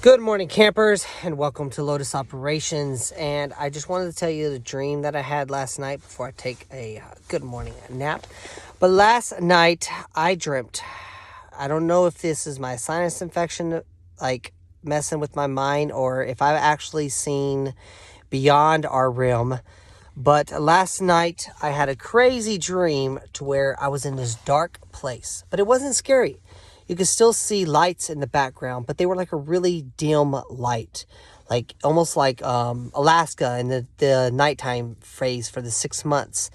Good morning, campers, and welcome to Lotus Operations. And I just wanted to tell you the dream that I had last night before I take a good morning nap. But last night I dreamt, I don't know if this is my sinus infection, like messing with my mind, or if I've actually seen beyond our realm. But last night I had a crazy dream to where I was in this dark place, but it wasn't scary. You could still see lights in the background, but they were like a really dim light, like almost like Alaska in the nighttime phase for the 6 months.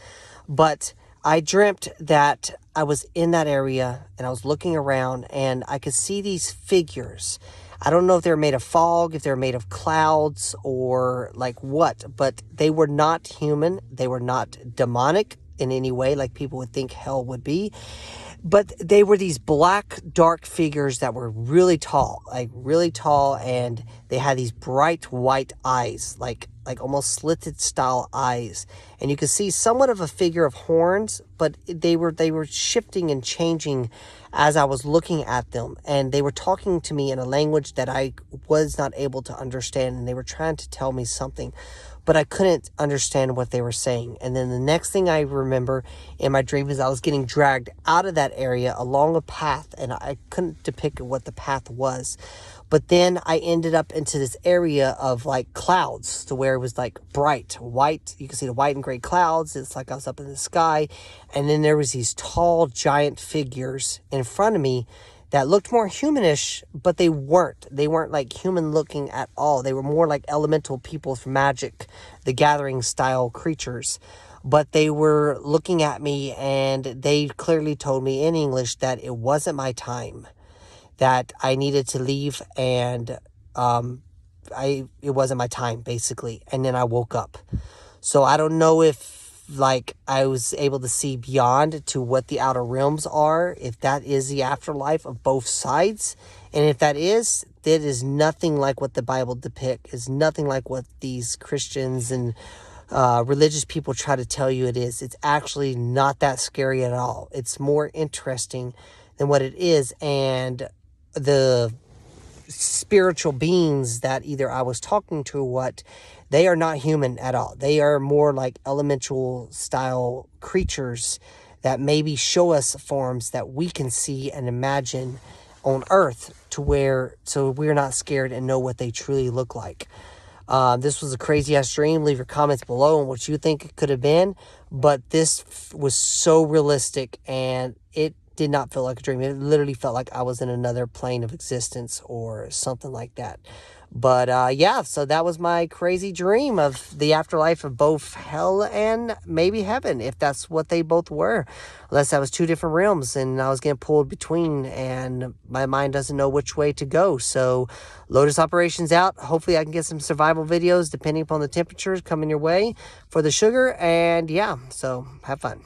But I dreamt that I was in that area and I was looking around and I could see these figures. I don't know if they're made of fog, if they're made of clouds or like what, but they were not human. They were not demonic in any way like people would think hell would be. But they were these black, dark figures that were really tall, and they had these bright white eyes, like almost slitted style eyes. And you could see somewhat of a figure of horns, but they were shifting and changing as I was looking at them. And they were talking to me in a language that I was not able to understand, and they were trying to tell me something, but I couldn't understand what they were saying. And then the next thing I remember in my dream is I was getting dragged out of that area along a path, and I couldn't depict what the path was. But then I ended up into this area of like clouds to where it was like bright white. You can see the white and gray clouds. It's like I was up in the sky. And then there was these tall giant figures in front of me that looked more humanish, but they weren't. They weren't like human looking at all. They were more like elemental people from Magic, the Gathering style creatures. But they were looking at me and they clearly told me in English that it wasn't my time, that I needed to leave, and it wasn't my time basically. And then I woke up. So I don't know if like I was able to see beyond to what the outer realms are, if that is the afterlife of both sides. And if that is nothing like what the Bible depicts, is nothing like what these Christians and religious people try to tell you it is. It's actually not that scary at all. It's more interesting than what it is. And the spiritual beings that either I was talking to or what, they are not human at all. They are more like elemental style creatures that maybe show us forms that we can see and imagine on earth, to where so we're not scared and know what they truly look like. This was a crazy ass dream. Leave your comments below on what you think it could have been, but this was so realistic and it did not feel like a dream. It literally felt like I was in another plane of existence or something like that. But yeah, so that was my crazy dream of the afterlife of both hell and maybe heaven, if that's what they both were. Unless that was two different realms and I was getting pulled between and my mind doesn't know which way to go. So Lotus Operations out. Hopefully I can get some survival videos depending upon the temperatures coming your way for the sugar. And yeah, so have fun.